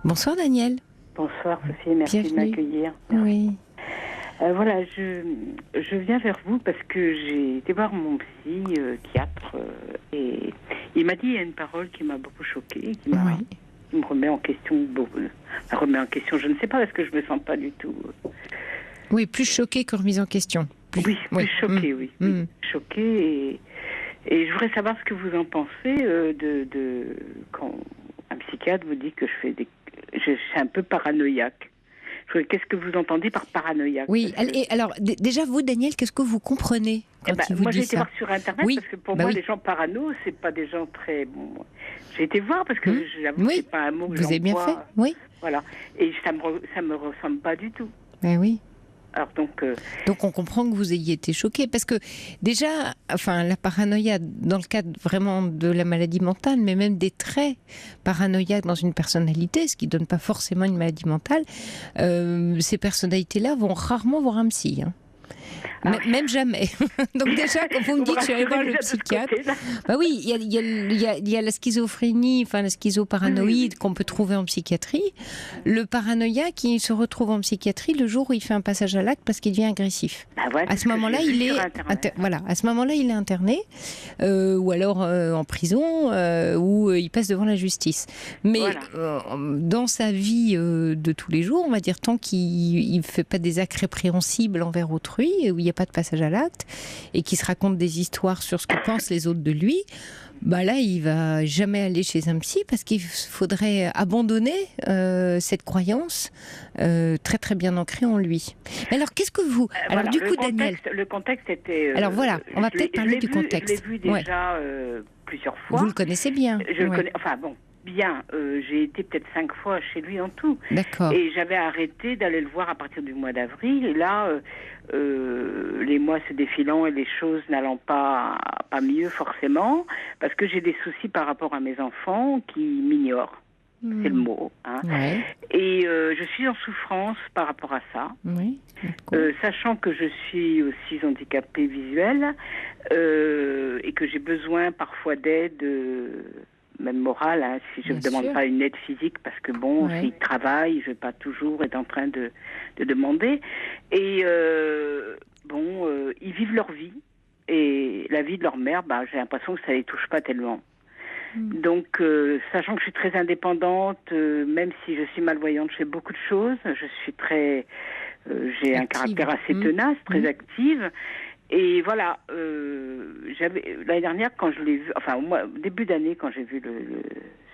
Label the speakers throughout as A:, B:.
A: Bonsoir Daniel.
B: Bonsoir Sophie, merci
A: Bienvenue.
B: de m'accueillir.
A: Oui.
B: Voilà, je viens vers vous parce que j'ai été voir mon psychiatre et il m'a dit il y a une parole qui m'a beaucoup choquée, qui me remet en question, je ne sais pas parce que je me sens pas du tout.
A: Oui, plus choquée que remise en question.
B: Plus choquée, oui. Choquée et je voudrais savoir ce que vous en pensez de quand un psychiatre vous dit que je suis un peu paranoïaque. Qu'est-ce que vous entendez par paranoïaque?
A: Oui, et alors déjà vous Daniel, qu'est-ce que vous comprenez quand il vous
B: moi
A: dit
B: j'ai été
A: ça?
B: voir sur internet parce que pour moi les gens parano c'est pas des gens très bons. J'ai été voir parce que j'avoue que c'est pas un mot que
A: vous avez bien fait, oui.
B: Voilà, et ça me ressemble pas du tout.
A: Ben oui.
B: Alors
A: donc on comprend que vous ayez été choqué parce que déjà, enfin la paranoïa dans le cadre vraiment de la maladie mentale, mais même des traits paranoïaques dans une personnalité, ce qui donne pas forcément une maladie mentale, ces personnalités-là vont rarement voir un psy. Même jamais. Donc déjà, quand vous me dites que je suis allée voir le psychiatre, bah oui, il y a la schizophrénie, enfin la schizoparanoïde qu'on peut trouver en psychiatrie. Le paranoïa qui se retrouve en psychiatrie le jour où il fait un passage à l'acte parce qu'il devient agressif. À ce moment-là, il est interné, ou alors en prison, ou il passe devant la justice. Mais dans sa vie de tous les jours, on va dire tant qu'il ne fait pas des actes répréhensibles envers autrui, où il n'y a pas de passage à l'acte, et qui se raconte des histoires sur ce que pensent les autres de lui, bah là, il va jamais aller chez un psy parce qu'il faudrait abandonner cette croyance très très bien ancrée en lui. Mais alors, qu'est-ce que vous... Alors du coup, Daniel...
B: Le contexte était...
A: alors voilà, on va peut-être parler du contexte.
B: Je l'ai vu déjà plusieurs fois.
A: Vous le connaissez bien.
B: Je le connais... Enfin bon, bien. J'ai été peut-être 5 fois chez lui en tout.
A: D'accord.
B: Et j'avais arrêté d'aller le voir à partir du mois d'avril. Et là, les mois se défilant et les choses n'allant pas mieux forcément, parce que j'ai des soucis par rapport à mes enfants qui m'ignorent. C'est le mot. Et je suis en souffrance par rapport à ça. Sachant que je suis aussi handicapée visuelle et que j'ai besoin parfois d'aide... même morale, si je ne demande pas une aide physique, parce que s'ils travaillent, je ne vais pas toujours être en train de demander. Et ils vivent leur vie. Et la vie de leur mère, j'ai l'impression que ça ne les touche pas tellement. Donc, sachant que je suis très indépendante, même si je suis malvoyante, je fais beaucoup de choses. Je suis très... j'ai un caractère assez tenace, très active. Et voilà, l'année dernière, quand je l'ai vu, au début d'année, quand j'ai vu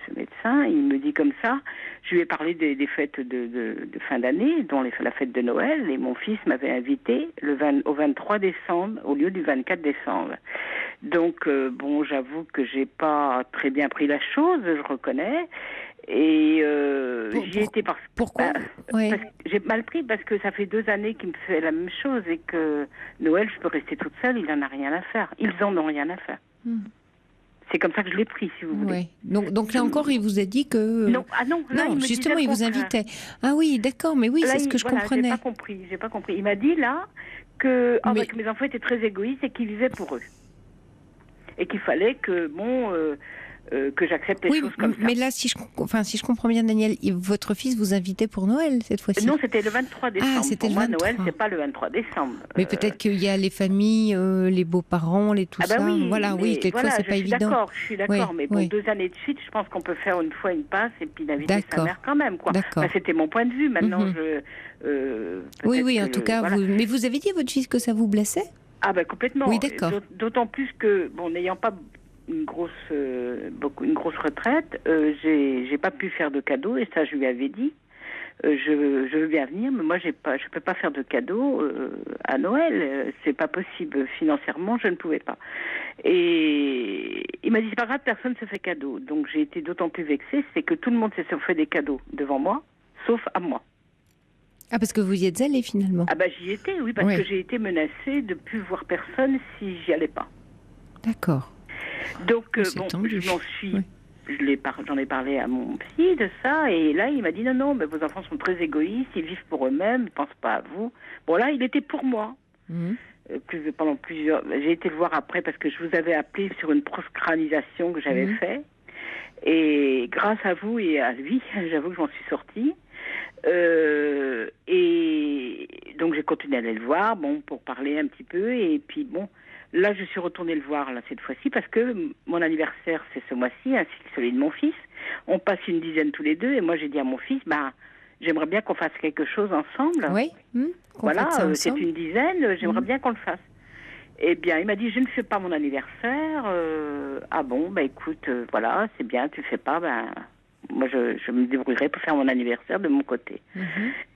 B: ce médecin, il me dit comme ça, je lui ai parlé des fêtes de fin d'année, dont la fête de Noël, et mon fils m'avait invité au 23 décembre, au lieu du 24 décembre. Donc, j'avoue que j'ai pas très bien pris la chose, je reconnais. Et j'y étais
A: pourquoi
B: parce que j'ai mal pris parce que ça fait 2 années qu'il me fait la même chose et que Noël, je peux rester toute seule, il en a rien à faire. Ils en ont rien à faire. C'est comme ça que je l'ai pris, si vous voulez.
A: Donc là encore, il vous a dit que...
B: Non,
A: non, justement, il vous invitait. Ah oui, d'accord, mais oui, c'est ce que je comprenais.
B: J'ai pas compris. Il m'a dit là que mes enfants étaient très égoïstes et qu'ils vivaient pour eux. Et qu'il fallait que, que j'accepte les choses comme ça.
A: Mais là, si je comprends bien, Daniel, votre fils vous invitait pour Noël cette fois-ci?
B: Non, c'était le 23 décembre.
A: Ah, c'était
B: pour
A: le 23.
B: Moi, Noël, c'est pas le 23 décembre.
A: Mais peut-être qu'il y a les familles, les beaux-parents, tout ça.
B: Oui,
A: quelquefois c'est pas évident.
B: Je suis d'accord, mais 2 années de suite, je pense qu'on peut faire une fois une passe et puis d'inviter sa mère quand même, quoi. C'était mon point de vue. Maintenant,
A: oui, en tout cas, mais vous avez dit à votre fils que ça vous blessait?
B: Ah complètement.
A: Oui, d'accord.
B: D'autant plus que, n'ayant pas une grosse retraite, j'ai pas pu faire de cadeaux et ça je lui avais dit. Je veux bien venir, mais moi je peux pas faire de cadeaux à Noël. C'est pas possible financièrement, je ne pouvais pas. Et il m'a dit c'est pas grave, personne ne se fait cadeau. Donc j'ai été d'autant plus vexée, c'est que tout le monde se fait des cadeaux devant moi, sauf à moi.
A: Ah, parce que vous y êtes allée finalement?
B: J'y étais, oui, parce que j'ai été menacée de plus voir personne si j'y allais pas.
A: D'accord.
B: Donc, j'en ai parlé à mon psy de ça, et là, il m'a dit non, mais vos enfants sont très égoïstes, ils vivent pour eux-mêmes, ils ne pensent pas à vous. Bon, là, il était pour moi. Pendant plusieurs... J'ai été le voir après parce que je vous avais appelé sur une proscranisation que j'avais fait. Et grâce à vous et à lui, j'avoue que je m'en suis sortie. Et donc j'ai continué à aller le voir, bon, pour parler un petit peu. Et puis bon, là je suis retournée le voir là cette fois-ci parce que mon anniversaire c'est ce mois-ci, ainsi que celui de mon fils. On passe une dizaine tous les deux. Et moi j'ai dit à mon fils, j'aimerais bien qu'on fasse quelque chose ensemble.
A: Oui.
B: Voilà, c'est une dizaine. J'aimerais bien qu'on le fasse. Eh bien, il m'a dit, je ne fais pas mon anniversaire. Ah bon, écoute, voilà, c'est bien, tu fais pas, moi je me débrouillerai pour faire mon anniversaire de mon côté.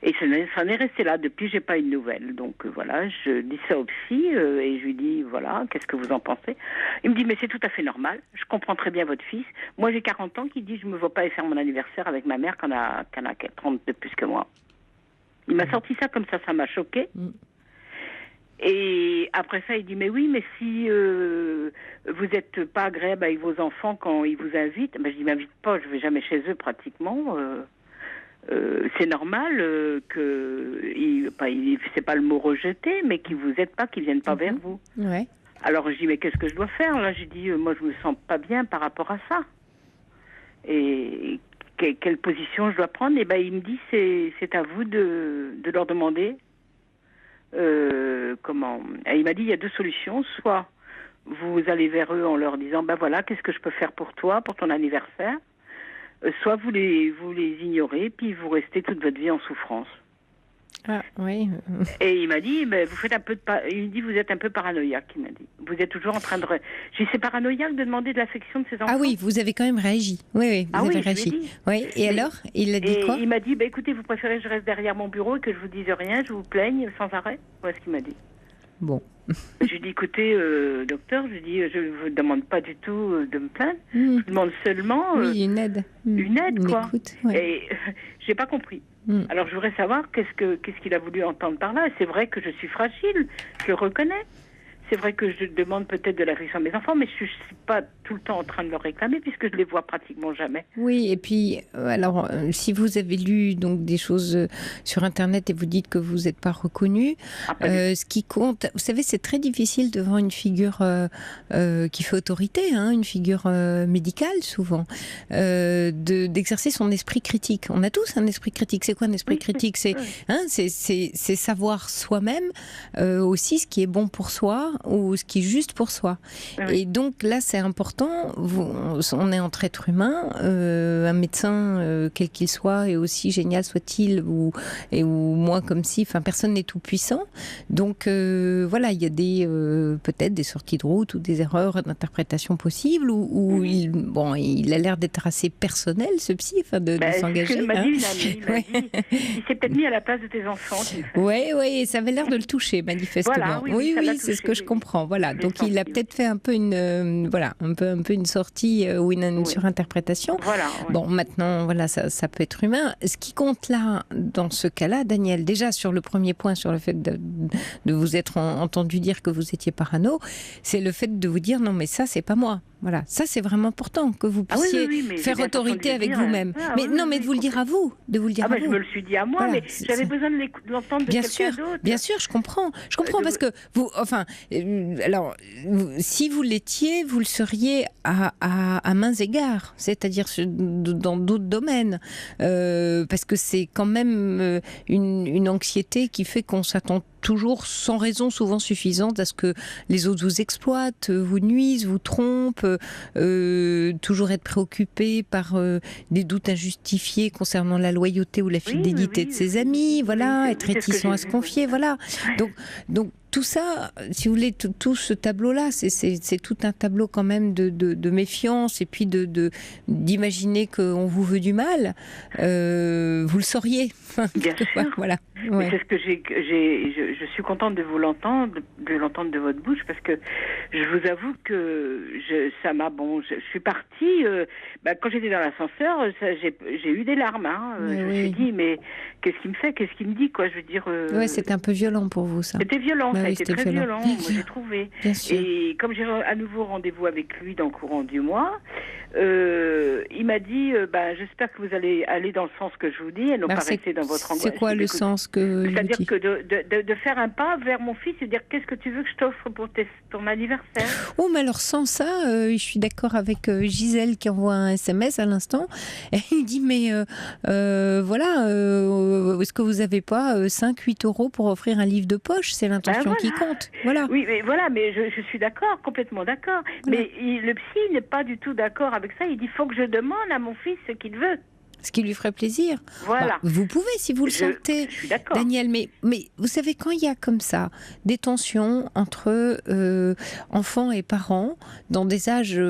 B: Et ça en est resté là. Depuis, j'ai pas eu de nouvelles. Donc voilà, je dis ça au psy et je lui dis, voilà, qu'est-ce que vous en pensez? Il me dit, mais c'est tout à fait normal. Je comprends très bien votre fils. Moi, j'ai 40 ans, qui dit, je me vois pas aller faire mon anniversaire avec ma mère qui en a 30 de plus que moi. Il m'a sorti ça comme ça m'a choqué. Et après ça, il dit, mais oui, mais si vous n'êtes pas agréable avec vos enfants quand ils vous invitent, je dis, m'invite pas, je vais jamais chez eux pratiquement. C'est normal c'est pas le mot rejeter, mais qu'ils vous aident pas, qu'ils viennent pas vers vous.
A: Ouais.
B: Alors je dis, mais qu'est-ce que je dois faire? Là, j'ai dit, moi je me sens pas bien par rapport à ça. Et quelle position je dois prendre? Et il me dit, c'est à vous de leur demander. Et il m'a dit, il y a deux solutions. Soit vous allez vers eux en leur disant, voilà, qu'est-ce que je peux faire pour toi, pour ton anniversaire? Soit vous les ignorez, puis vous restez toute votre vie en souffrance.
A: Ah, oui.
B: Et il m'a dit, vous faites il me dit, vous êtes un peu paranoïaque, il m'a dit. Vous êtes toujours en train de... J'ai dit, c'est paranoïaque de demander de l'affection de ses enfants.
A: Ah oui, vous avez quand même réagi. Oui, vous avez réagi. Oui, et alors, il a dit quoi?
B: Il m'a dit, écoutez, vous préférez que je reste derrière mon bureau et que je vous dise rien, je vous plaigne sans arrêt? Voilà ce qu'il m'a dit.
A: Bon.
B: Je lui ai dit, écoutez, docteur, je ne vous demande pas du tout de me plaindre. Je demande seulement...
A: oui, une aide.
B: Une aide, quoi.
A: Écoute, ouais.
B: Et j'ai pas compris. Alors je voudrais savoir qu'est-ce qu'il a voulu entendre par là. C'est vrai que je suis fragile, je le reconnais. C'est vrai que je demande peut-être de l'affection à mes enfants, mais je ne suis pas tout le temps en train de leur réclamer puisque je les vois pratiquement jamais.
A: Oui, et puis, alors, si vous avez lu donc des choses sur Internet et vous dites que vous n'êtes pas reconnu, ce qui compte, vous savez, c'est très difficile devant une figure qui fait autorité, une figure médicale souvent, d'exercer son esprit critique. On a tous un esprit critique. C'est quoi un esprit critique? C'est savoir soi-même aussi ce qui est bon pour soi ou ce qui est juste pour soi. Et donc là, c'est important. On est entre êtres humains. Un médecin, quel qu'il soit, et aussi génial soit-il, ou moi comme si, personne n'est tout puissant. Donc voilà, il y a peut-être des sorties de route ou des erreurs d'interprétation possibles, où il a l'air d'être assez personnel, ce psy, de s'engager.
B: Il m'a dit, il s'est peut-être mis à la place de tes enfants.
A: Oui, ça avait l'air de le toucher, manifestement.
B: Voilà,
A: oui, c'est ce que je comprends. Voilà, donc il a peut-être fait un peu une sortie ou une surinterprétation.
B: Voilà. Ouais.
A: Bon, maintenant, voilà, ça peut être humain. Ce qui compte là, dans ce cas-là, Daniel, déjà sur le premier point, sur le fait de vous être entendu dire que vous étiez parano, c'est le fait de vous dire non, mais ça, c'est pas moi. Voilà, ça c'est vraiment important que vous puissiez faire autorité avec vous-même. Mais de vous le dire à vous,
B: Je me le suis dit à moi, mais j'avais besoin de l'entendre de quelqu'un d'autre.
A: Bien sûr, je comprends parce que vous, alors, si vous l'étiez, vous le seriez à mains égards, c'est-à-dire dans d'autres domaines, parce que c'est quand même une anxiété qui fait qu'on s'attend toujours sans raison souvent suffisante à ce que les autres vous exploitent, vous nuisent, vous trompent, toujours être préoccé par des doutes injustifiés concernant la loyauté ou la fidélité de ses amis, être réticent à se confier, voilà. Donc tout ça, si vous voulez, tout ce tableau-là, c'est tout un tableau quand même de méfiance et puis d'imaginer qu'on vous veut du mal. Vous le sauriez.
B: Bien sûr.
A: Voilà.
B: Ouais. C'est ce que je suis contente de vous l'entendre, de votre bouche, parce que je vous avoue que je suis partie. Quand j'étais dans l'ascenseur, j'ai eu des larmes. Je me suis dit, mais qu'est-ce qu'il me fait, qu'est-ce qu'il me dit, quoi. Je veux dire.
A: Ouais, c'était un peu violent pour vous, ça.
B: C'était violent. ça a
A: oui,
B: été
A: c'était
B: très
A: violent.
B: violent, moi j'ai trouvé.
A: Bien sûr.
B: Et comme j'ai à nouveau rendez-vous avec lui dans le courant du mois, il m'a dit, j'espère que vous allez aller dans le sens que je vous dis et non pas rester dans votre angoisse.
A: C'est quoi le sens que je vous dis?
B: C'est-à-dire que de faire un pas vers mon fils et dire qu'est-ce que tu veux que je t'offre pour ton anniversaire.
A: Oh, mais alors sans ça, je suis d'accord avec Gisèle qui envoie un SMS à l'instant. Elle dit, mais voilà, est-ce que vous n'avez pas 5-8 euros pour offrir un livre de poche? C'est l'intention qui compte. Voilà.
B: Oui, mais je suis d'accord, complètement d'accord.
A: Voilà.
B: Mais le psy n'est pas du tout d'accord avec ça. Il dit, faut que je demande à mon fils ce qu'il veut.
A: Ce qui lui ferait plaisir.
B: Voilà.
A: Vous pouvez si vous le sentez,
B: je suis d'accord.
A: Daniel, mais vous savez, quand il y a comme ça des tensions entre enfants et parents dans des âges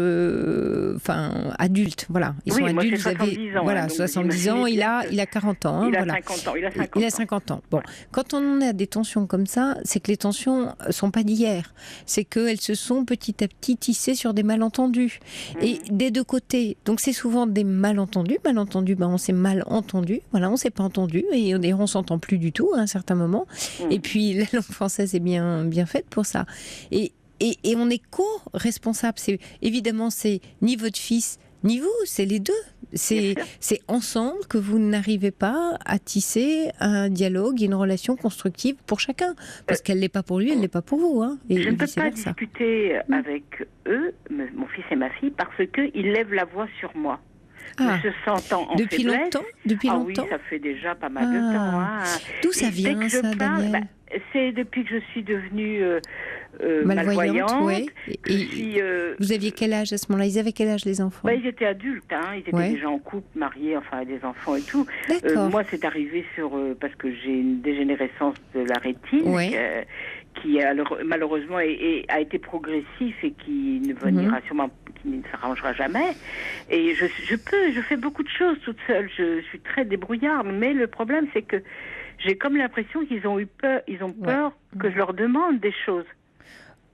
A: adultes, voilà. Ils sont adultes, vous avez
B: ans,
A: voilà, 70 ans, il a 40 ans.
B: Il a
A: voilà.
B: 50 ans,
A: il a 50 ans. Bon, quand on en a des tensions comme ça, c'est que les tensions sont pas d'hier. C'est qu'elles se sont petit à petit tissées sur des malentendus. Et des deux côtés. Donc c'est souvent des malentendus. On s'est mal entendu, voilà, on s'est pas entendu et on s'entend plus du tout à un certain moment. Et puis la langue française est bien faite pour ça. Et on est co-responsable. Évidemment, c'est ni votre fils ni vous, c'est les deux. C'est ensemble que vous n'arrivez pas à tisser un dialogue, une relation constructive pour chacun. Parce qu'elle l'est pas pour lui, elle l'est pas pour vous. Hein,
B: je ne peux pas discuter avec eux, mon fils et ma fille, parce qu'ils lèvent la voix sur moi. Se sentant en
A: depuis
B: faiblesse.
A: Longtemps Depuis longtemps.
B: Oui, ça fait déjà pas mal de temps. Hein.
A: D'où ça vient, ça, Daniel?
B: C'est depuis que je suis devenue
A: malvoyante.
B: Ouais.
A: Vous aviez quel âge à ce moment-là? Ils avaient quel âge, les enfants?
B: Ils étaient adultes, hein. Ils étaient déjà en couple, mariés, enfin des enfants et tout. Moi, c'est arrivé parce que j'ai une dégénérescence de la rétine qui malheureusement a été progressif et qui ne venira sûrement, qui ne s'arrangera jamais. Et je fais beaucoup de choses toute seule. Je suis très débrouillarde, mais le problème c'est que j'ai comme l'impression qu'ils ont peur que je leur demande des choses.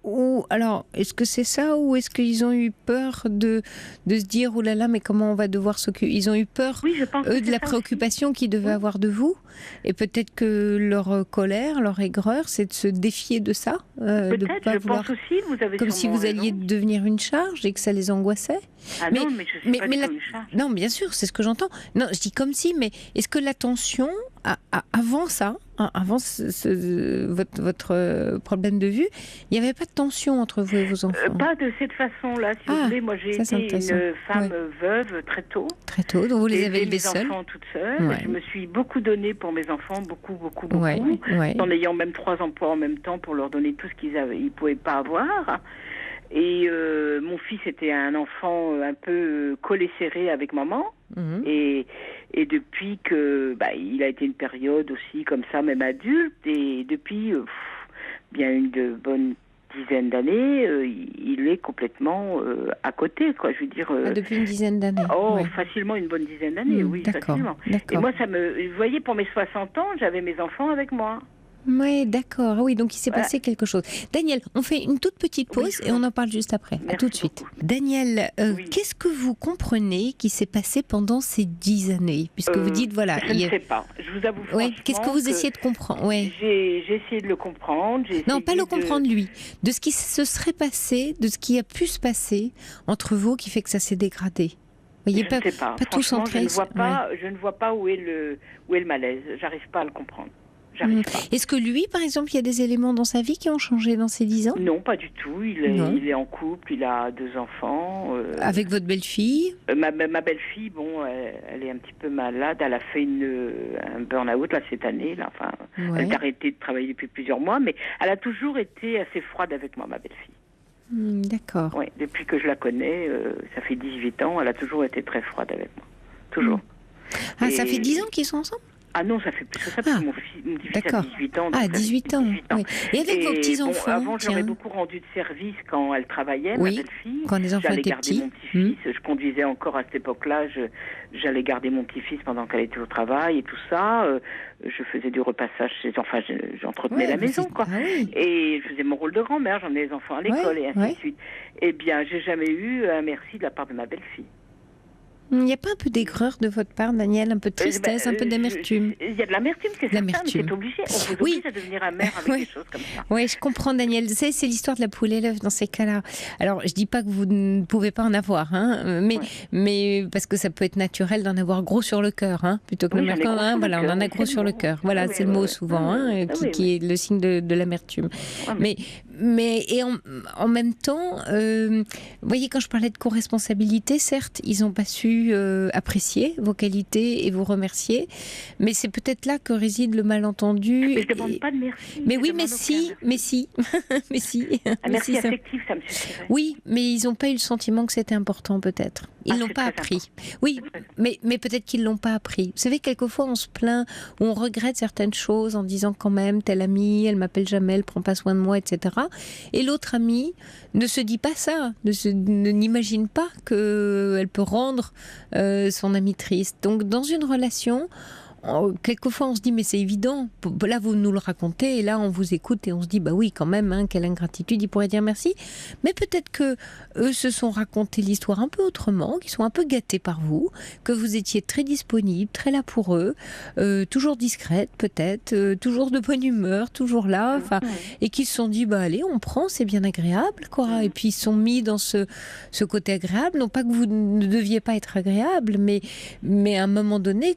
A: Ou alors, est-ce que c'est ça, ou est-ce qu'ils ont eu peur de se dire, oh là là, mais comment on va devoir s'occuper? Ils ont eu peur,
B: je pense
A: eux, de la préoccupation qu'ils devaient avoir de vous, et peut-être que leur colère, leur aigreur, c'est de se défier de ça,
B: peut-être,
A: pas
B: je
A: vouloir,
B: pense aussi, vous avez
A: comme si vous alliez devenir une charge et que ça les angoissait.
B: Non, mais je suis pas du tout une charge.
A: Non, bien sûr, c'est ce que j'entends. Non, je dis comme si, mais est-ce que la tension, avant ça, avant votre problème de vue, il n'y avait pas de tension entre vous et vos enfants?
B: Pas de cette façon-là, si vous voulez. Moi, j'ai été une femme veuve très tôt.
A: Très tôt, donc vous les avez élevés seuls?
B: Mes enfants toute seule. Je me suis beaucoup donnée pour mes enfants, beaucoup, en ayant même 3 emplois en même temps pour leur donner tout ce qu'ils ne pouvaient pas avoir. Et mon fils était un enfant un peu collé serré avec maman. Et depuis que il a été une période aussi comme ça, même adulte, et depuis bien une bonne dizaine d'années, il est complètement à côté, quoi. Je veux dire.
A: Depuis une dizaine d'années.
B: Facilement une bonne dizaine d'années, oui, facilement. Et moi, vous voyez, pour mes 60 ans, j'avais mes enfants avec moi.
A: Oui, d'accord. Oui, donc il s'est passé quelque chose. Daniel, on fait une toute petite pause et on en parle juste après. À tout de suite. Daniel, qu'est-ce que vous comprenez qui s'est passé pendant ces 10 années? Puisque vous dites, voilà...
B: Je ne sais pas. Je vous avoue franchement
A: qu'est-ce que vous essayez de comprendre?
B: J'ai essayé de le comprendre.
A: Non, pas le comprendre lui. De ce qui se serait passé, de ce qui a pu se passer entre vous qui fait que ça s'est dégradé. Voyez,
B: je ne sais pas.
A: Tout centré.
B: Je ne vois pas où est le malaise. J'arrive pas à le comprendre.
A: Est-ce que lui, par exemple, il y a des éléments dans sa vie qui ont changé dans ces 10 ans?
B: Non, pas du tout. Il est en couple, il a 2 enfants.
A: Avec votre belle-fille?
B: Ma belle-fille, elle est un petit peu malade. Elle a fait un burn-out cette année. Là. Enfin, elle a arrêté de travailler depuis plusieurs mois, mais elle a toujours été assez froide avec moi, ma belle-fille.
A: D'accord.
B: Oui, depuis que je la connais, ça fait 18 ans, elle a toujours été très froide avec moi. Toujours.
A: Ça fait 10 ans qu'ils sont ensemble?
B: Ah non, ça fait plus que ça, parce que mon fils a 18 ans.
A: 18 ans. Oui. Et avec vos petits-enfants?
B: Avant, j'aurais beaucoup rendu de service quand elle travaillait, ma belle-fille.
A: Quand les enfants étaient petits.
B: J'allais garder mon petit-fils. Je conduisais encore à cette époque-là. J'allais garder mon petit-fils pendant qu'elle était au travail et tout ça. Je faisais du repassage j'entretenais la maison, quoi. Et je faisais mon rôle de grand-mère. J'emmenais les enfants à l'école et ainsi de suite. Eh bien, j'ai jamais eu un merci de la part de ma belle-fille.
A: Il n'y a pas un peu d'aigreur de votre part, Daniel, un peu de tristesse, un peu d'amertume?
B: Il y a de l'amertume, c'est certain, mais c'est obligé. On vous oblige à devenir amer avec des choses comme ça.
A: Oui, je comprends, Daniel. C'est l'histoire de la poule et l'œuf dans ces cas-là. Alors, je dis pas que vous ne pouvez pas en avoir, hein, mais parce que ça peut être naturel d'en avoir gros sur le cœur, hein, plutôt que le mercant. Hein, voilà, on en a gros sur le cœur. Voilà, c'est le mot souvent, qui est le signe de l'amertume. Mais en même temps, vous voyez, quand je parlais de co-responsabilité, certes, ils n'ont pas su apprécier vos qualités et vous remercier, mais c'est peut-être là que réside le malentendu.
B: Mais je ne demande pas de merci.
A: Mais oui, mais si. Mais si.
B: Un merci affectif, ça me suffirait.
A: Oui, mais ils n'ont pas eu le sentiment que c'était important, peut-être. Ils ne l'ont pas appris. Oui, mais peut-être qu'ils ne l'ont pas appris. Vous savez, quelquefois, on se plaint, ou on regrette certaines choses en disant quand même, telle amie, elle m'appelle jamais, elle prend pas soin de moi, etc. Et l'autre amie ne se dit pas ça, n'imagine pas qu'elle peut rendre son ami triste. Donc, dans une relation, quelquefois on se dit mais c'est évident, là vous nous le racontez et là on vous écoute et on se dit bah oui quand même, hein, quelle ingratitude, il pourrait dire merci, mais peut-être que eux se sont raconté l'histoire un peu autrement, qu'ils sont un peu gâtés par vous, que vous étiez très disponible, très là pour eux, toujours discrète peut-être, toujours de bonne humeur, toujours là, et qu'ils se sont dit bah allez on prend, c'est bien agréable quoi, et puis ils se sont mis dans ce côté agréable, non pas que vous ne deviez pas être agréable, mais à un moment donné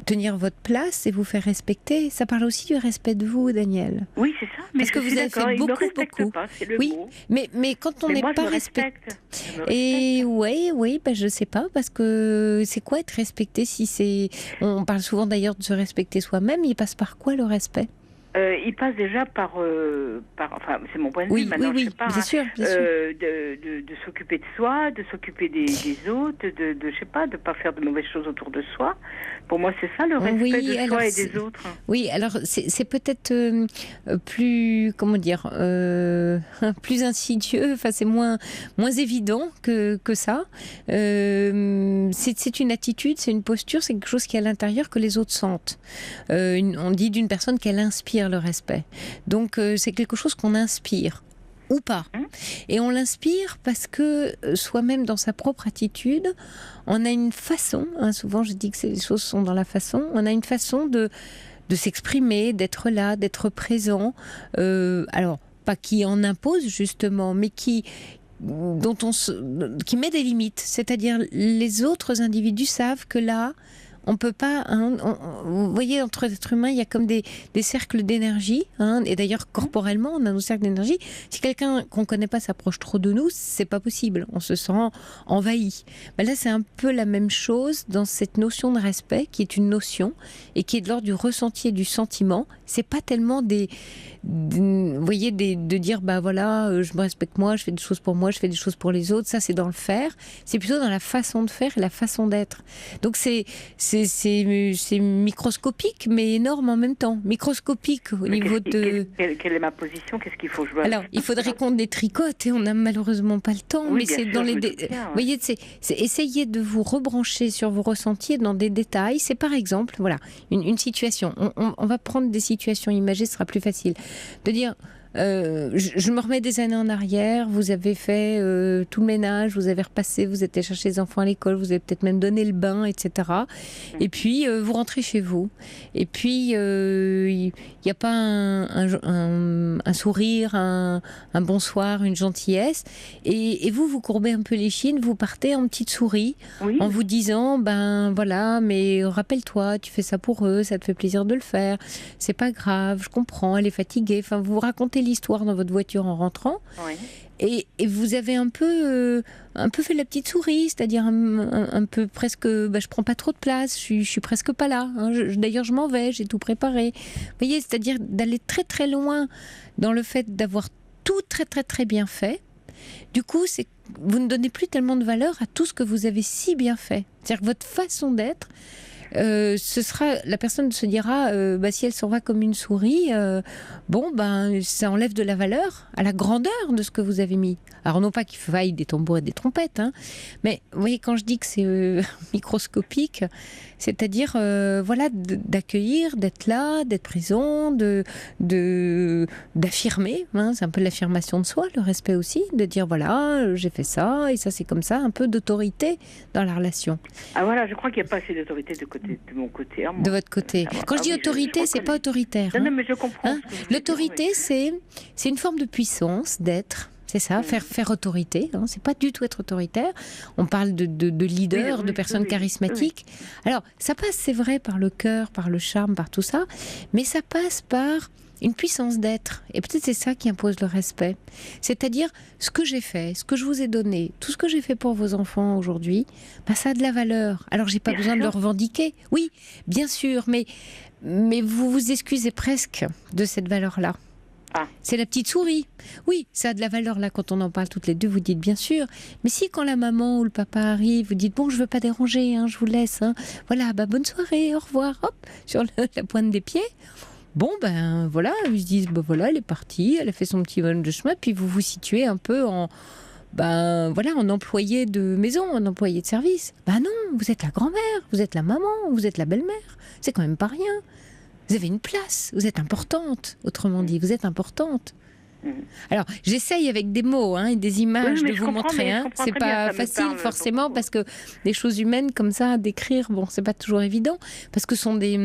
A: tenir votre place et vous faire respecter. Ça parle aussi du respect de vous, Daniel.
B: Oui, c'est ça. Mais
A: parce que vous avez fait beaucoup.
B: Pas,
A: oui, mais quand on n'est pas respecté. Et oui, bah, je sais pas, parce que c'est quoi être respecté si c'est. On parle souvent d'ailleurs de se respecter soi-même. Il passe par quoi le respect?
B: Il passe déjà par enfin, c'est mon point de vue, maintenant, je sais pas,
A: bien sûr.
B: de s'occuper de soi, de s'occuper des autres, de je sais pas, de pas faire de mauvaises choses autour de soi. Pour moi, c'est ça le respect de soi et des autres.
A: Oui, alors c'est peut-être plus, comment dire, plus insidieux, enfin c'est moins évident que ça. C'est une attitude, c'est une posture, c'est quelque chose qui est à l'intérieur que les autres sentent. On dit d'une personne qu'elle inspire le respect. Donc c'est quelque chose qu'on inspire ou pas. Et on l'inspire parce que soi-même dans sa propre attitude, on a une façon, hein, souvent je dis que les choses sont dans la façon, on a une façon de s'exprimer, d'être là, d'être présent. Alors, pas qui en impose justement, mais qui met des limites. C'est-à-dire les autres individus savent que là, on peut pas, hein, vous voyez, entre êtres humains, il y a comme des cercles d'énergie, hein, et d'ailleurs corporellement, on a nos cercles d'énergie. Si quelqu'un qu'on connaît pas s'approche trop de nous, c'est pas possible, on se sent envahi. Ben là, c'est un peu la même chose dans cette notion de respect, qui est une notion et qui est de l'ordre du ressenti et du sentiment. C'est pas tellement vous voyez, de dire bah voilà, je me respecte moi, je fais des choses pour moi, je fais des choses pour les autres. Ça, c'est dans le faire. C'est plutôt dans la façon de faire et la façon d'être. Donc c'est microscopique, mais énorme en même temps. Microscopique au niveau de.
B: Quelle est ma position? Qu'est-ce qu'il faut que je vois?
A: Alors, il faudrait qu'on détricote et on n'a malheureusement pas le temps.
B: Oui,
A: mais c'est dans les. Vous voyez, c'est essayer de vous rebrancher sur vos ressentis dans des détails. C'est par exemple, voilà, une situation. On va prendre des situations imagées, ce sera plus facile. De dire. Je me remets des années en arrière, vous avez fait tout le ménage, vous avez repassé, vous êtes allé chercher les enfants à l'école, vous avez peut-être même donné le bain, etc. Et puis vous rentrez chez vous. Et puis il n'y a pas un sourire, un bonsoir, une gentillesse. Et vous courbez un peu les chines, vous partez en petite souris, en vous disant, ben voilà, mais rappelle-toi, tu fais ça pour eux, ça te fait plaisir de le faire, c'est pas grave, je comprends, elle est fatiguée. Enfin, vous racontez l'histoire dans votre voiture en rentrant, et vous avez un peu fait la petite souris, c'est-à-dire un peu presque, je prends pas trop de place, je suis presque pas là, hein, d'ailleurs je m'en vais, j'ai tout préparé. Vous voyez, c'est-à-dire d'aller très très loin dans le fait d'avoir tout très très très bien fait. Du coup, vous ne donnez plus tellement de valeur à tout ce que vous avez si bien fait. C'est-à-dire que votre façon d'être, ce sera, la personne se dira, si elle s'en va comme une souris, ça enlève de la valeur à la grandeur de ce que vous avez mis. Alors non pas qu'il faille des tambours et des trompettes, mais vous voyez, quand je dis que c'est microscopique, c'est-à-dire d'accueillir, d'être là, d'être présent, d'affirmer, c'est un peu l'affirmation de soi, le respect aussi, de dire voilà, j'ai fait ça et ça c'est comme ça, un peu d'autorité dans la relation.
B: Ah voilà, je crois qu'il n'y a pas assez d'autorité de mon côté.
A: De votre côté. Quand je dis autorité, c'est pas autoritaire.
B: Non, mais je comprends.
A: L'autorité, c'est une forme de puissance, d'être. C'est ça, faire autorité. C'est pas du tout être autoritaire. On parle de leader, de personnes charismatiques. Alors, ça passe, c'est vrai, par le cœur, par le charme, par tout ça, mais ça passe par une puissance d'être. Et peut-être c'est ça qui impose le respect. C'est-à-dire, ce que j'ai fait, ce que je vous ai donné, tout ce que j'ai fait pour vos enfants aujourd'hui, ça a de la valeur. Alors, j'ai pas besoin de le revendiquer. Oui, bien sûr, mais vous vous excusez presque de cette valeur-là.
B: Ah.
A: C'est la petite souris. Oui, ça a de la valeur là quand on en parle toutes les deux, vous dites bien sûr. Mais si quand la maman ou le papa arrive, vous dites bon, je veux pas déranger, je vous laisse. Voilà, bonne soirée, au revoir. Hop, sur la pointe des pieds. Bon, voilà, ils se disent voilà, elle est partie, elle a fait son petit bonhomme de chemin, puis vous vous situez un peu en employé de maison, en employé de service. Non, vous êtes la grand-mère, vous êtes la maman, vous êtes la belle-mère. C'est quand même pas rien. Vous avez une place, vous êtes importante, autrement dit, vous êtes importante. Alors, j'essaye avec des mots et des images de vous montrer. C'est pas facile forcément parce que des choses humaines comme ça à décrire, c'est pas toujours évident parce que ce sont des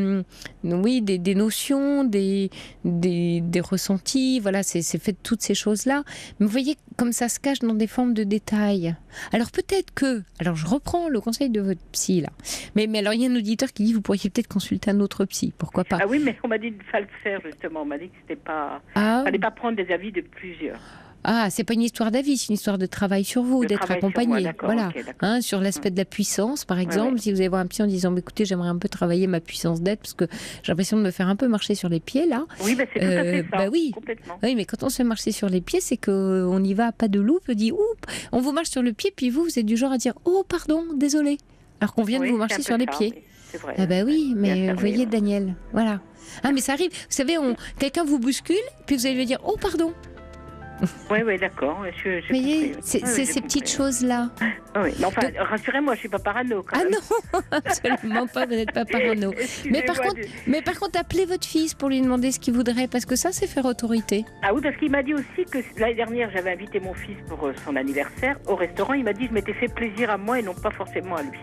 A: notions, des ressentis. Voilà, c'est fait de toutes ces choses-là. Mais vous voyez comme ça se cache dans des formes de détails. Alors peut-être que, je reprends le conseil de votre psy là. Mais alors il y a un auditeur qui dit vous pourriez peut-être consulter un autre psy. Pourquoi pas?
B: Ah oui, mais on m'a dit de ne pas le faire justement. On m'a dit que c'était pas. Fallait pas prendre des avis de plusieurs.
A: Ah, c'est pas une histoire d'avis, c'est une histoire de travail sur vous, d'être accompagné.
B: Voilà. Okay,
A: sur l'aspect de la puissance, par exemple, si vous allez voir un psy en disant écoutez, j'aimerais un peu travailler ma puissance d'être parce que j'ai l'impression de me faire un peu marcher sur les pieds là.
B: Oui, c'est tout à fait ça.
A: Oui.
B: Complètement.
A: Oui, mais quand on se fait marcher sur les pieds, c'est qu'on y va à pas de loup, on dit on vous marche sur le pied, puis vous êtes du genre à dire oh pardon, désolé, alors qu'on vient de vous marcher sur les pieds.
B: Oui, c'est vrai.
A: Ah oui, mais vous voyez Daniel, voilà. Mais ça arrive, vous savez, quelqu'un vous bouscule, puis vous allez lui dire oh pardon.
B: Oui, d'accord. Vous
A: voyez, c'est ces petites choses-là.
B: Oui, mais enfin, rassurez-moi, je ne suis pas parano. Quand même.
A: Non, absolument pas, vous n'êtes pas parano. Mais par contre, appelez votre fils pour lui demander ce qu'il voudrait, parce que ça, c'est faire autorité.
B: Ah oui, parce qu'il m'a dit aussi que l'année dernière, j'avais invité mon fils pour son anniversaire au restaurant. Il m'a dit que je m'étais fait plaisir à moi et non pas forcément à lui.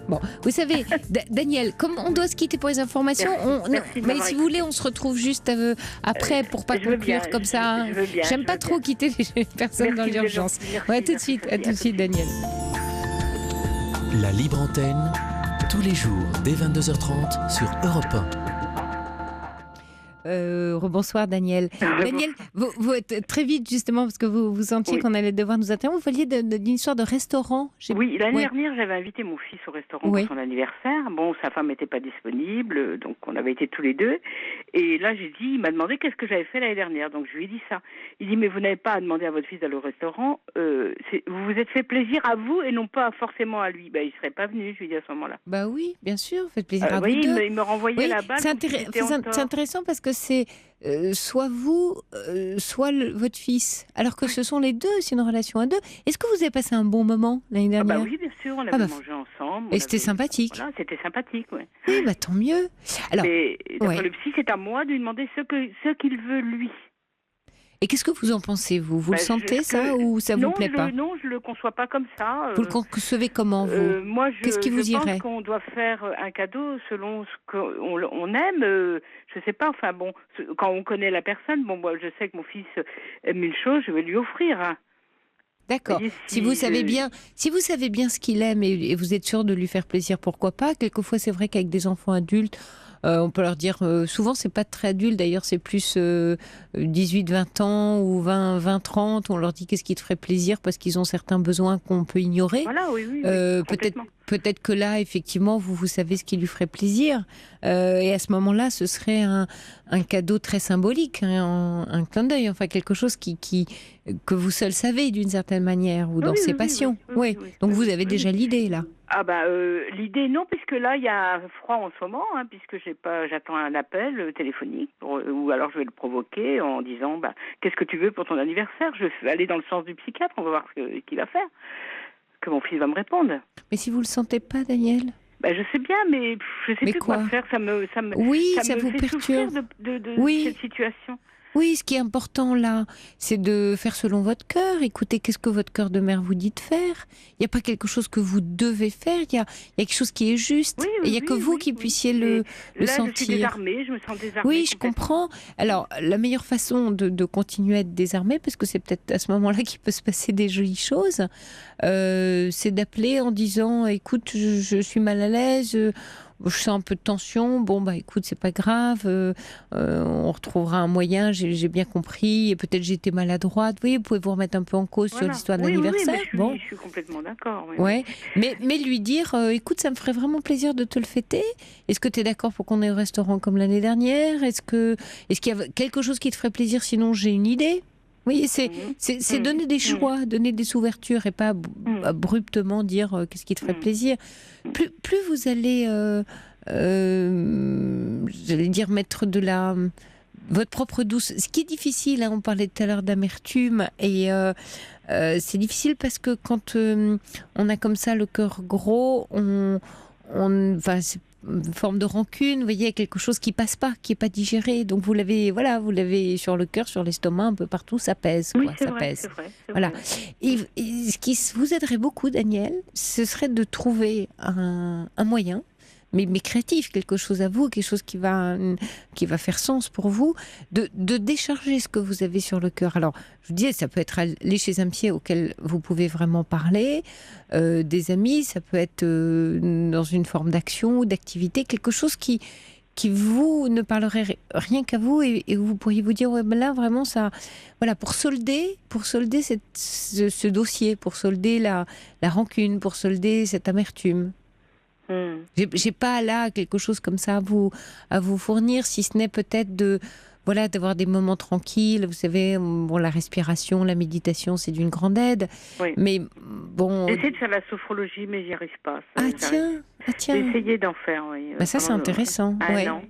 A: Bon, vous savez, Daniel, comme on doit se quitter pour les informations,
B: merci
A: mais si vous voulez, on se retrouve juste après pour pas conclure comme ça. J'aime pas trop quitter les personnes dans l'urgence. À tout de suite, Daniel.
C: La libre antenne, tous les jours dès 22h30 sur Europe 1.
A: Rebonsoir Daniel. Daniel, vous êtes très vite justement parce que vous sentiez qu'on allait devoir nous interrompre. Vous parliez d'une histoire de restaurant.
B: Oui, l'année dernière, j'avais invité mon fils au restaurant pour son anniversaire. Bon, sa femme n'était pas disponible, donc on avait été tous les deux. Et là, il m'a demandé qu'est-ce que j'avais fait l'année dernière. Donc je lui ai dit ça. Il dit mais vous n'avez pas à demander à votre fils d'aller au restaurant. Vous vous êtes fait plaisir à vous et non pas forcément à lui. Il serait pas venu. Je lui ai dit à ce moment-là.
A: Bah oui, bien sûr, faites plaisir à vous deux.
B: Il me renvoyait la balle.
A: C'est intéressant parce que c'est soit vous, soit votre fils. Alors que ce sont les deux, c'est une relation à deux. Est-ce que vous avez passé un bon moment l'année dernière?
B: Oui, bien sûr, on avait mangé ensemble.
A: Et c'était sympathique.
B: Voilà, c'était sympathique, oui.
A: Oui, tant mieux. Alors,
B: le psy, c'est à moi de lui demander ce qu'il veut lui.
A: Et qu'est-ce que vous en pensez, vous? Vous le sentez, ça, ou ça vous plaît pas?
B: Non, je le conçois pas comme ça.
A: Vous le concevez comment, vous?
B: Moi,
A: qu'est-ce qui vous irait?
B: Je pense qu'on doit faire un cadeau selon ce qu'on aime. Je sais pas, enfin bon, quand on connaît la personne, moi, je sais que mon fils aime une chose, je vais lui offrir.
A: D'accord. Si vous savez bien ce qu'il aime et vous êtes sûr de lui faire plaisir, pourquoi pas? Quelquefois, c'est vrai qu'avec des enfants adultes, on peut leur dire, souvent c'est pas très adulte d'ailleurs, c'est plus 18-20 ans ou 20-30, on leur dit qu'est-ce qui te ferait plaisir parce qu'ils ont certains besoins qu'on peut ignorer.
B: Voilà, oui,
A: peut-être que là, effectivement, vous savez ce qui lui ferait plaisir. Et à ce moment-là, ce serait un cadeau très symbolique, hein, un clin d'œil, enfin quelque chose que vous seul savez d'une certaine manière, ou dans ses passions. Oui. Donc vous avez déjà l'idée là.
B: Ah bah l'idée non, puisque là il y a un froid en ce moment, hein, puisque j'attends un appel téléphonique ou alors je vais le provoquer en disant qu'est-ce que tu veux pour ton anniversaire. Je vais aller dans le sens du psychiatre, on va voir ce qu'il va faire, que mon fils va me répondre.
A: Mais si vous le sentez pas, Daniel.
B: Je sais bien, mais je sais plus quoi faire. Ça me
A: vous
B: fait souffrir
A: perturbe
B: de cette situation.
A: Oui, ce qui est important là, c'est de faire selon votre cœur. Écoutez, qu'est-ce que votre cœur de mère vous dit de faire. Il n'y a pas quelque chose que vous devez faire. Il y a quelque chose qui est juste. Et il n'y a que vous qui puissiez le sentir.
B: Je suis désarmée, je me sens désarmée.
A: Oui, je comprends. Alors, la meilleure façon de continuer à être désarmée, parce que c'est peut-être à ce moment-là qu'il peut se passer des jolies choses, c'est d'appeler en disant, écoute, je suis mal à l'aise. Je sens un peu de tension. Écoute, c'est pas grave. On retrouvera un moyen. J'ai bien compris. Et peut-être j'ai été maladroite. Vous voyez, vous pouvez vous remettre un peu en cause sur l'histoire de l'anniversaire.
B: Oui, je suis complètement d'accord. Oui.
A: Ouais. Mais lui dire, écoute, ça me ferait vraiment plaisir de te le fêter. Est-ce que tu es d'accord pour qu'on aille au restaurant comme l'année dernière ? Est-ce qu'il y a quelque chose qui te ferait plaisir ? Sinon, j'ai une idée. Oui, c'est donner des choix, donner des ouvertures et pas abruptement dire qu'est-ce qui te ferait plaisir. Plus vous allez, j'allais dire, mettre votre propre douce. Ce qui est difficile, hein, on parlait tout à l'heure d'amertume, et c'est difficile parce que quand on a comme ça le cœur gros, c'est une forme de rancune, vous voyez, quelque chose qui passe pas, qui est pas digéré. Donc vous l'avez sur le cœur, sur l'estomac, un peu partout, ça pèse.
B: Oui,
A: c'est
B: vrai.
A: Voilà. Et ce qui vous aiderait beaucoup, Daniel, ce serait de trouver un moyen, mais créatif, quelque chose à vous, quelque chose qui va faire sens pour vous, de décharger ce que vous avez sur le cœur. Alors, je vous disais, ça peut être aller chez un psy auquel vous pouvez vraiment parler, des amis, ça peut être dans une forme d'action ou d'activité, quelque chose qui vous ne parlerait rien qu'à vous et vous pourriez vous dire, là, vraiment, ça, voilà, pour solder ce dossier, pour solder la rancune, pour solder cette amertume. J'ai pas là quelque chose comme ça à vous fournir, si ce n'est peut-être d'avoir des moments tranquilles. Vous savez, la respiration, la méditation, c'est d'une grande aide. Oui. Mais bon.
B: J'essaie de faire la sophrologie, mais j'y arrive pas.
A: Tiens.
B: J'ai essayé d'en faire, oui.
A: Ça, c'est intéressant.
B: Non.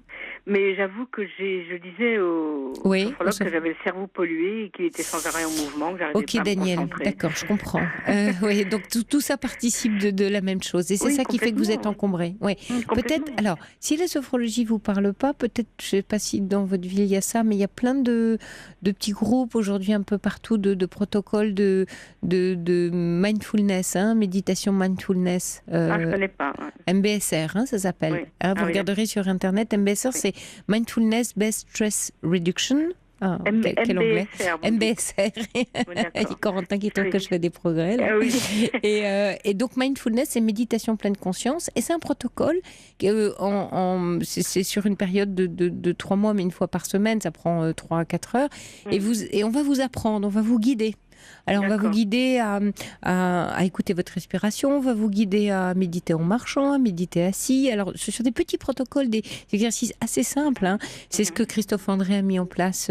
B: Mais j'avoue que je disais au sophrologue que j'avais le cerveau pollué et qu'il était sans arrêt en mouvement, que j'arrivais pas à me concentrer.
A: Ok, Daniel, d'accord, je comprends. Oui, donc tout ça participe de la même chose. Et c'est ça qui fait que vous êtes encombré. Oui. Peut-être, alors, si la sophrologie ne vous parle pas, peut-être, je ne sais pas si dans votre ville il y a ça, mais il y a plein de petits groupes aujourd'hui un peu partout, de protocoles de mindfulness, méditation mindfulness.
B: Je ne connais pas. Ouais.
A: MBSR, ça s'appelle. Oui. Vous regarderez sur Internet, MBSR, c'est Mindfulness Based Stress Reduction. Quel anglais. MBSR. Il y a Corentin qui trouve que je fais des progrès. Là. Oui. Et donc, mindfulness, c'est méditation pleine conscience. Et c'est un protocole. C'est sur une période de 3 mois, mais une fois par semaine. Ça prend 3 à 4 heures. Et on va vous apprendre, on va vous guider. Alors, on va vous guider à écouter votre respiration, on va vous guider à méditer en marchant, à méditer assis. Alors, ce sont des petits protocoles, des exercices assez simples. C'est ce que Christophe André a mis en place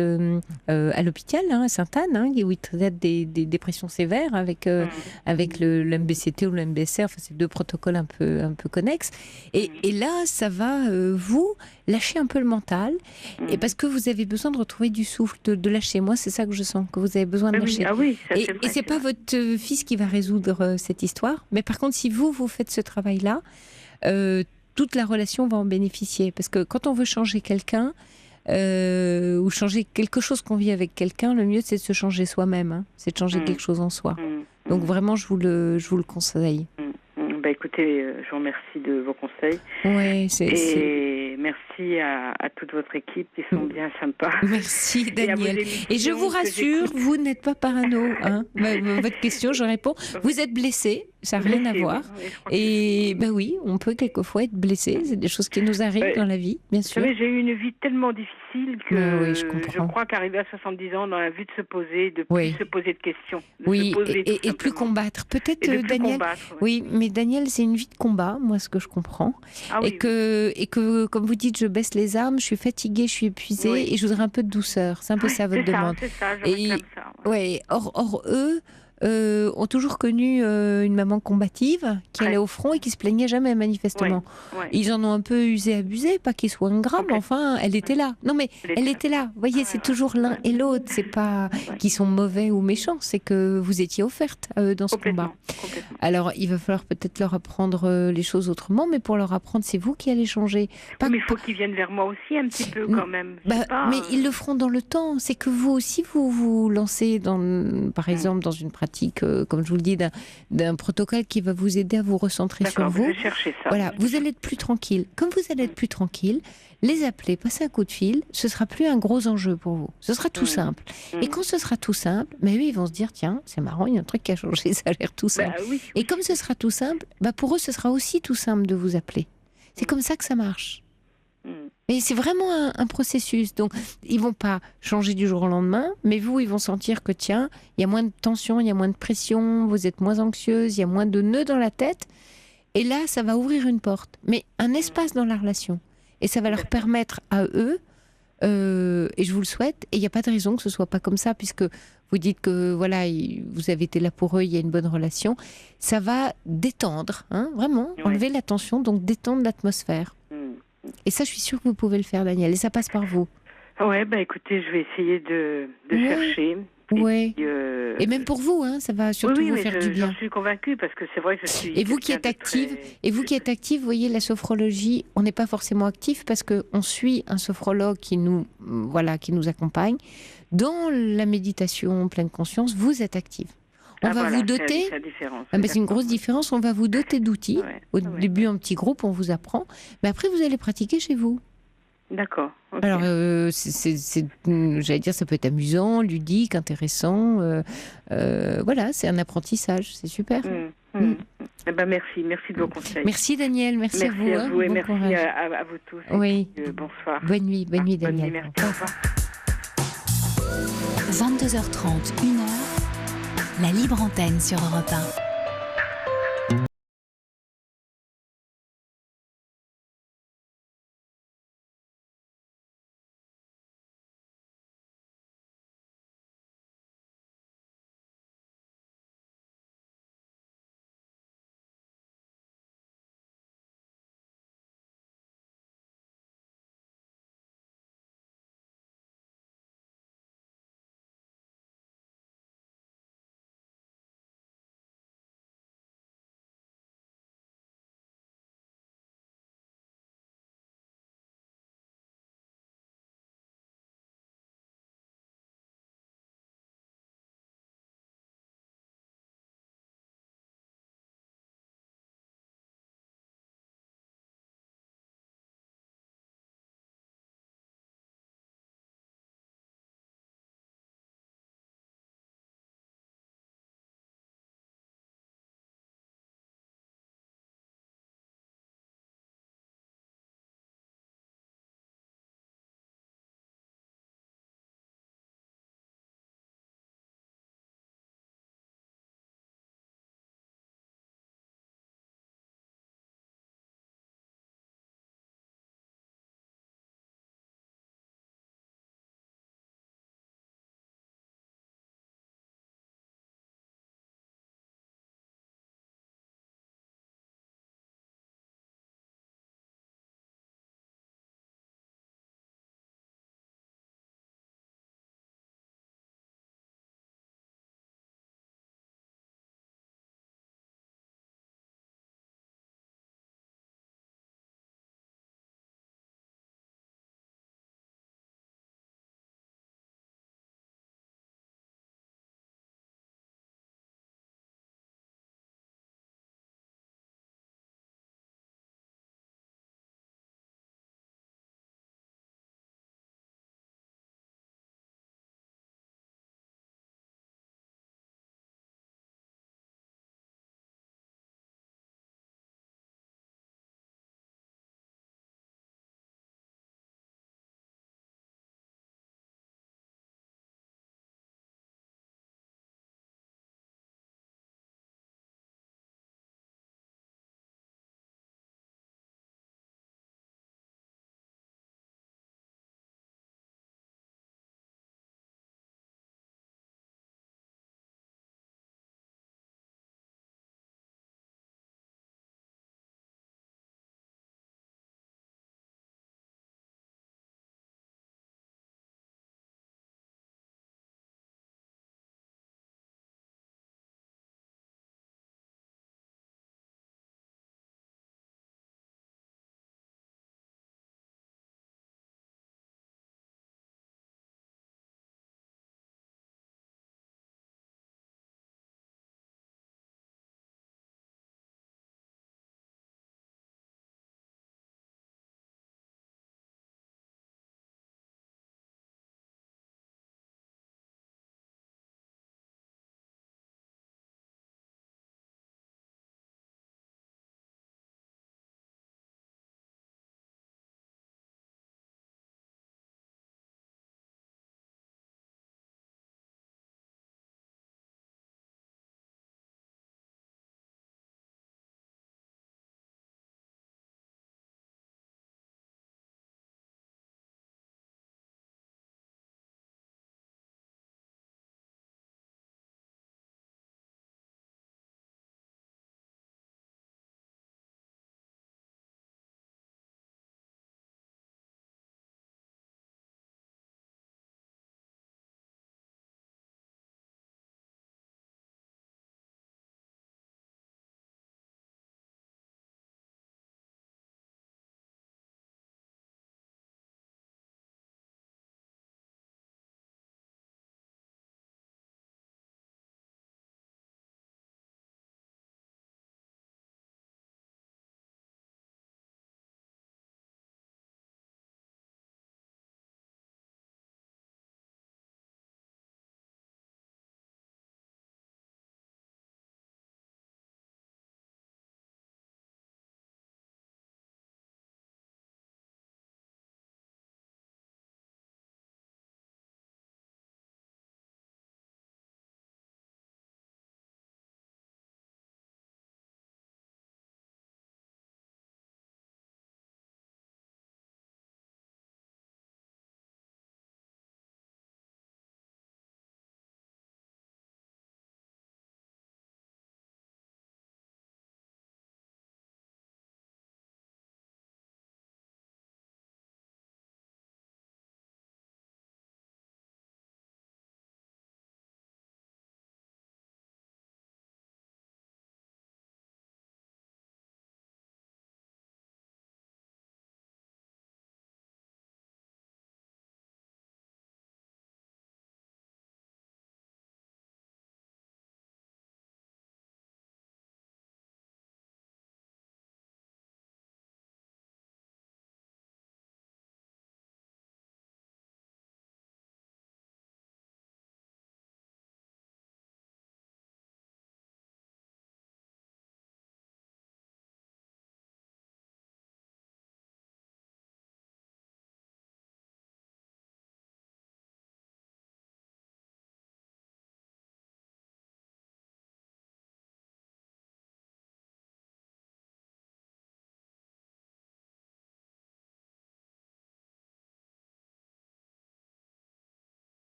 A: à l'hôpital, à Sainte-Anne, où il traite des dépressions sévères avec le MBCT ou le MBSR. Enfin, c'est 2 protocoles un peu connexes. Et là, ça va vous lâcher un peu le mental, et parce que vous avez besoin de retrouver du souffle, de lâcher. Moi, c'est ça que je sens, que vous avez besoin de lâcher. Et c'est pas votre fils qui va résoudre cette histoire, mais par contre, si vous faites ce travail-là, toute la relation va en bénéficier. Parce que quand on veut changer quelqu'un, ou changer quelque chose qu'on vit avec quelqu'un, le mieux c'est de se changer soi-même, c'est de changer quelque chose en soi. Donc vraiment, je vous le conseille.
B: Écoutez, je vous remercie de vos conseils.
A: Et
B: merci à toute votre équipe qui sont bien sympas.
A: Merci Daniel. Et je vous rassure, vous n'êtes pas parano. Votre question, je réponds. Vous êtes blessé. Ça n'a rien à voir.
B: Oui, je crois
A: Et ben oui, on peut quelquefois être blessé. C'est des choses qui nous arrivent dans la vie, bien
B: Vous
A: sûr.
B: savez, j'ai eu une vie tellement difficile que
A: Oui, je comprends.
B: crois qu'arrivé à 70 ans, on a envie de se poser, de
A: Oui.
B: plus se poser de questions.
A: Oui, et de plus combattre. Peut-être, Daniel. Oui, mais Daniel, c'est une vie de combat, moi, ce que je comprends.
B: Ah, oui,
A: et que, comme vous dites, je baisse les armes, je suis fatiguée, je suis épuisée, et je voudrais un peu de douceur. C'est un peu ça votre demande.
B: C'est ça, je réclame ça.
A: Ouais. Or, eux ont toujours connu une maman combative qui allait au front et qui se plaignait jamais, manifestement.
B: Ouais.
A: Ils en ont un peu usé, abusé, pas qu'ils soient ingrats, mais enfin, elle était là. Non, mais elle était là. Vous voyez, c'est toujours l'un et l'autre. C'est pas qu'ils sont mauvais ou méchants, c'est que vous étiez offerte à eux dans ce combat.
B: Complètement.
A: Alors, il va falloir peut-être leur apprendre les choses autrement, mais pour leur apprendre, c'est vous qui allez changer.
B: Mais il faut qu'ils viennent vers moi aussi un petit peu quand même.
A: Mais ils le feront dans le temps. C'est que vous aussi, vous vous lancez, par exemple, dans une pratique, comme je vous le dis, d'un protocole qui va vous aider à vous recentrer sur vous.
B: Je vais chercher ça.
A: Voilà, vous allez être plus tranquille. Comme vous allez être plus tranquille, les appeler, passer un coup de fil, ce sera plus un gros enjeu pour vous. Ce sera tout simple. Et quand ce sera tout simple, eux, ils vont se dire, tiens, c'est marrant, il y a un truc qui a changé, ça a l'air tout simple. Et comme ce sera tout simple, pour eux, ce sera aussi tout simple de vous appeler. C'est comme ça que ça marche. Et c'est vraiment un processus. Donc, ils vont pas changer du jour au lendemain, mais vous, ils vont sentir que, tiens, il y a moins de tension, il y a moins de pression, vous êtes moins anxieuse, il y a moins de nœuds dans la tête. Et là, ça va ouvrir une porte, mais un espace dans la relation. Et ça va leur permettre à eux, et je vous le souhaite, et il n'y a pas de raison que ce soit pas comme ça, puisque vous dites que voilà, vous avez été là pour eux, il y a une bonne relation. Ça va détendre, vraiment, enlever la tension, donc détendre l'atmosphère. Et ça, je suis sûre que vous pouvez le faire, Daniel. Et ça passe par vous.
B: Ouais, écoutez, je vais essayer de chercher.
A: Oui. Et même pour vous, ça va surtout vous faire du bien.
B: Je suis convaincue parce que c'est vrai que je suis.
A: Et vous qui êtes active, vous voyez, la sophrologie, on n'est pas forcément actif parce que on suit un sophrologue qui nous accompagne. Dans la méditation pleine conscience, vous êtes active. On va vous doter. C'est une grosse différence. On va vous doter d'outils. Au début, en petit groupe, on vous apprend. Mais après, vous allez pratiquer chez vous.
B: D'accord. Okay.
A: Alors, j'allais dire, ça peut être amusant, ludique, intéressant. Voilà, c'est un apprentissage. C'est super.
B: Merci de vos conseils.
A: Merci Daniel, merci à vous.
B: Merci à vous et
A: bon
B: merci à vous tous.
A: Oui.
B: Bonsoir.
A: Bonne nuit Daniel.
B: Bonne nuit, merci. Au revoir.
D: 22h30, 1h, la libre antenne sur Europe 1.